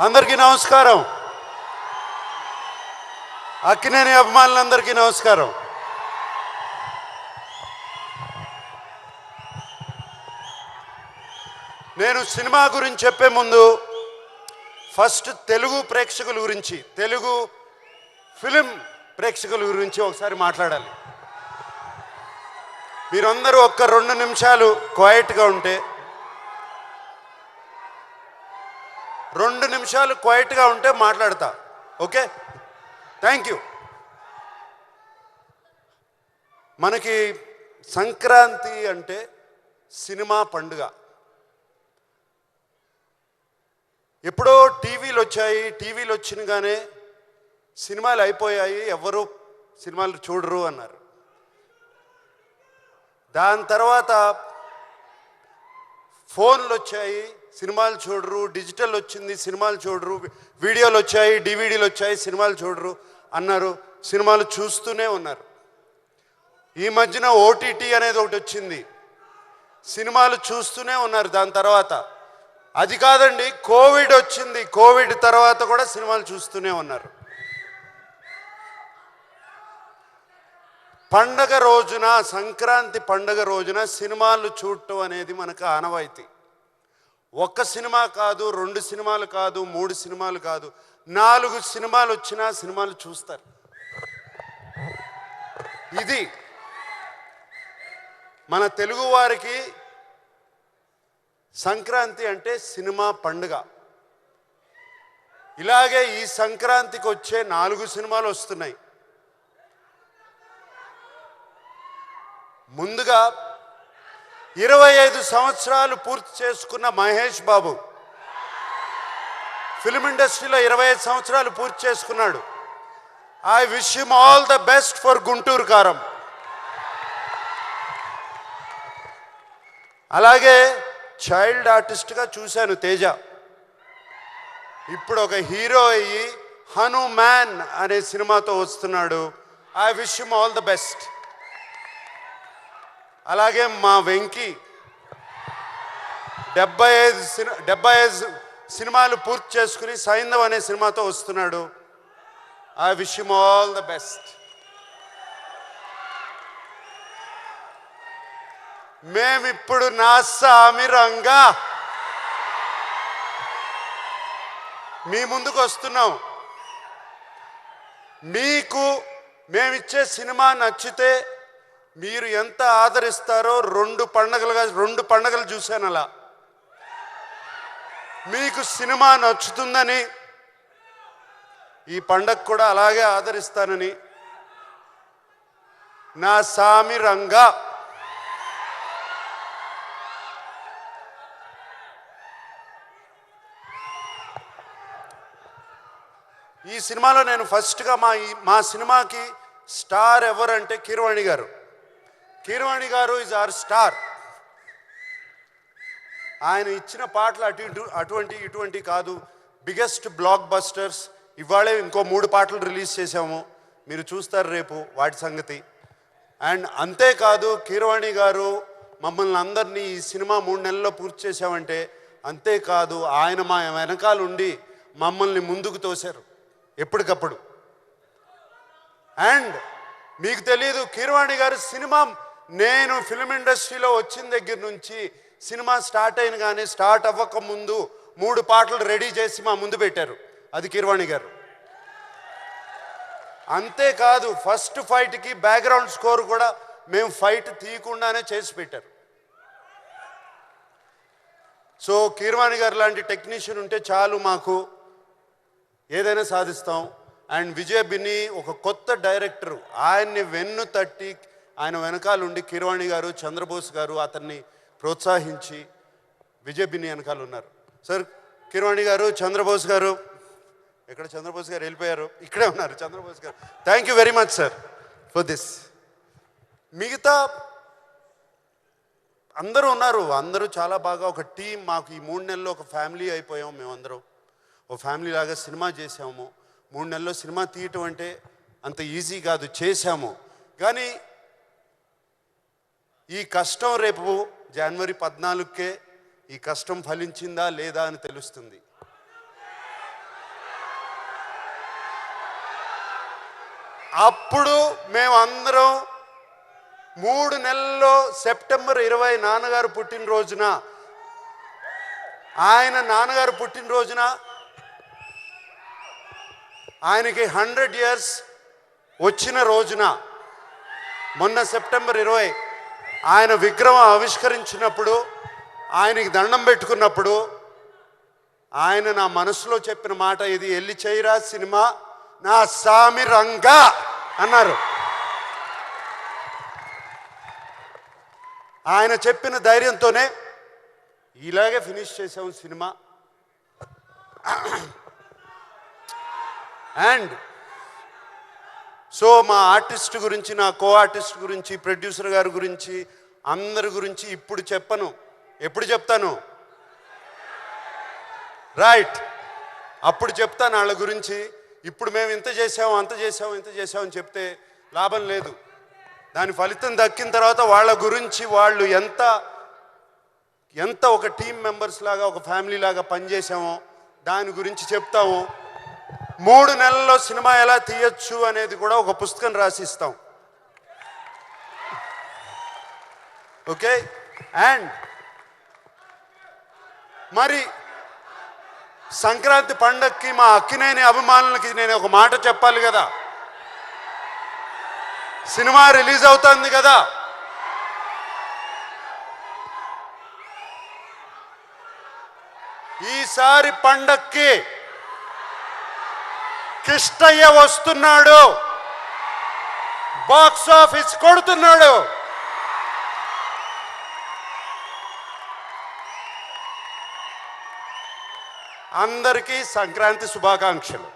అందరికీ నమస్కారం. అక్కినేని అభిమానులందరికీ నమస్కారం. నేను సినిమా గురించి చెప్పే ముందు ఫస్ట్ తెలుగు ప్రేక్షకుల గురించి, తెలుగు ఫిలిం ప్రేక్షకుల గురించి ఒకసారి మాట్లాడాలి. మీరందరూ ఒక్క 2 నిమిషాలు క్వైట్గా ఉంటే, 2 నిమిషాలు క్వైట్గా ఉంటే మాట్లాడతా. Okay, thank you. మనకి సంక్రాంతి అంటే సినిమా పండుగ. ఎప్పుడో టీవీలు వచ్చాయి, టీవీలు వచ్చినగానే సినిమాలు అయిపోయాయి, ఎవరు సినిమాలు చూడరు అన్నారు. దాని తర్వాత ఫోన్లు వచ్చాయి, సినిమాలు చూడరు. డిజిటల్ వచ్చింది, సినిమాలు చూడరు. వీడియోలు వచ్చాయి, డివిడీలు వచ్చాయి, సినిమాలు చూడరు అన్నారు. సినిమాలు చూస్తూనే ఉన్నారు. ఈ మధ్యన ఓటీటీ అనేది ఒకటి వచ్చింది, సినిమాలు చూస్తూనే ఉన్నారు. దాని తర్వాత అది కాదండి, కోవిడ్ వచ్చింది, కోవిడ్ తర్వాత కూడా సినిమాలు చూస్తూనే ఉన్నారు. పండగ రోజున, సంక్రాంతి పండగ రోజున సినిమాలు చూడటం అనేది మనకు ఆనవాయితీ. ఒక్క సినిమా కాదు, 2 సినిమాలు కాదు, 3 సినిమాలు కాదు, 4 సినిమాలు వచ్చినా సినిమాలు చూస్తారు. ఇది మన తెలుగు వారికి సంక్రాంతి అంటే సినిమా పండుగ. ఇలాగే ఈ సంక్రాంతికి వచ్చే 4 సినిమాలు వస్తున్నాయి. ముందుగా 25 సంవత్సరాలు పూర్తి చేసుకున్న మహేష్ బాబు, ఫిలిం ఇండస్ట్రీలో 25 సంవత్సరాలు పూర్తి చేసుకున్నాడు. I wish him all the best for Guntur కారం. అలాగే చైల్డ్ ఆర్టిస్ట్గా చూశాను తేజ. ఇప్పుడు ఒక హీరో అయ్యి హనుమాన్ అనే సినిమాతో వస్తున్నాడు. I wish him all the best. అలాగే మా వెంకీ 75 సినిమాలు పూర్తి చేసుకుని సైంధవ్ అనే సినిమాతో వస్తున్నాడు. I wish him all the best. మేమిప్పుడు నా సామిరంగా మీ ముందుకు వస్తున్నాం. మీకు మేమిచ్చే సినిమా నచ్చితే మీరు ఎంత ఆదరిస్తారో 2 పండగలు చూశాను. అలా మీకు సినిమా నచ్చుతుందని ఈ పండగ కూడా అలాగే ఆదరిస్తానని నా సామిరంగా ఈ సినిమాలో నేను ఫస్ట్గా మా సినిమాకి స్టార్ ఎవరంటే కీరవాణి గారు. కీరవాణి గారు ఈజ్ అవర్ స్టార్. ఆయన ఇచ్చిన పాటలు ఇటువంటి కాదు, బిగ్గెస్ట్ బ్లాక్ బస్టర్స్. ఇవాళే ఇంకో 3 పాటలు రిలీజ్ చేసాము, మీరు చూస్తారు రేపు వాటి సంగతి. అండ్ అంతేకాదు, కీరవాణి గారు మమ్మల్ని అందరినీ ఈ సినిమా 3 నెలల్లో పూర్తి చేసామంటే అంతేకాదు, ఆయన మా వెనకాల ఉండి మమ్మల్ని ముందుకు తోశారు ఎప్పటికప్పుడు. అండ్ మీకు తెలియదు, కీరవాణి గారు సినిమా, నేను ఫిలిం ఇండస్ట్రీలో వచ్చిన దగ్గర నుంచి సినిమా స్టార్ట్ అయిన కానీ స్టార్ట్ అవ్వక ముందు 3 పాటలు రెడీ చేసి మా ముందు పెట్టారు. అది కీరవాణి గారు. అంతేకాదు, ఫస్ట్ ఫైట్కి బ్యాక్గ్రౌండ్ స్కోర్ కూడా మేము ఫైట్ తీయకుండానే చేసి పెట్టారు. సో కీరవాణి గారు లాంటి టెక్నీషియన్ ఉంటే చాలు, మాకు ఏదైనా సాధిస్తాం. అండ్ విజయ్ బిన్ని ఒక కొత్త డైరెక్టర్, ఆయన్ని వెన్ను తట్టి ఆయన వెనకాల ఉండి కీరవాణి గారు, చంద్రబోస్ గారు అతన్ని ప్రోత్సహించి విజయ్ బిన్ని వెనకాల ఉన్నారు. సార్ కీరవాణి గారు, చంద్రబోస్ గారు, ఎక్కడ చంద్రబోస్ గారు వెళ్ళిపోయారు, ఇక్కడే ఉన్నారు చంద్రబోస్ గారు. Thank you very much sir for this. మిగతా అందరూ ఉన్నారు, అందరూ చాలా బాగా ఒక టీం. మాకు ఈ 3 నెలల్లో ఒక ఫ్యామిలీ అయిపోయాం. మేమందరం ఓ ఫ్యామిలీ లాగా సినిమా చేసాము. 3 నెలల్లో సినిమా తీయటం అంటే అంత ఈజీ కాదు, చేశాము. కానీ ఈ కష్టం రేపు జనవరి 14కే ఈ కష్టం ఫలించిందా లేదా అని తెలుస్తుంది. అప్పుడు మేమందరం 3 నెలల్లో సెప్టెంబర్ 20 నాన్నగారు పుట్టినరోజున నాన్నగారు పుట్టినరోజున ఆయనకి 100 ఇయర్స్ వచ్చిన రోజున మొన్న సెప్టెంబర్ 20 ఆయన విగ్రహం ఆవిష్కరించినప్పుడు ఆయనకి దండం పెట్టుకున్నప్పుడు ఆయన నా మనసులో చెప్పిన మాట ఇది, ఎల్లి చేయరా సినిమా నా సామి రంగా అన్నారు. ఆయన చెప్పిన ధైర్యంతోనే ఇలాగే ఫినిష్ చేసాము సినిమా. అండ్ సో మా ఆర్టిస్ట్ గురించి, నా కో ఆర్టిస్ట్ గురించి, ప్రొడ్యూసర్ గారి గురించి, అందరి గురించి ఇప్పుడు చెప్పను. ఎప్పుడు చెప్తాను? రైట్, అప్పుడు చెప్తాను వాళ్ళ గురించి. ఇప్పుడు మేము ఇంత చేసాము, అంత చేసాము, ఇంత చేసామని చెప్తే లాభం లేదు. దాని ఫలితం దక్కిన తర్వాత వాళ్ళ గురించి వాళ్ళు ఎంత ఒక టీమ్ మెంబర్స్ లాగా, ఒక ఫ్యామిలీ లాగా పనిచేసామో దాని గురించి చెప్తాము. 3 నెలల్లో సినిమా ఎలా తీయచ్చు అనేది కూడా ఒక పుస్తకం రాసిస్తాం. ఓకే. అండ్ మరి సంక్రాంతి పండగకి మా అక్కినేని అభిమానులకి నేను ఒక మాట చెప్పాలి కదా. సినిమా రిలీజ్ అవుతుంది కదా, ఈసారి పండక్కి కిష్టయ్య వస్తున్నాడు, బాక్స్ ఆఫీస్ కొడుతున్నాడు. అందరికీ సంక్రాంతి శుభాకాంక్షలు.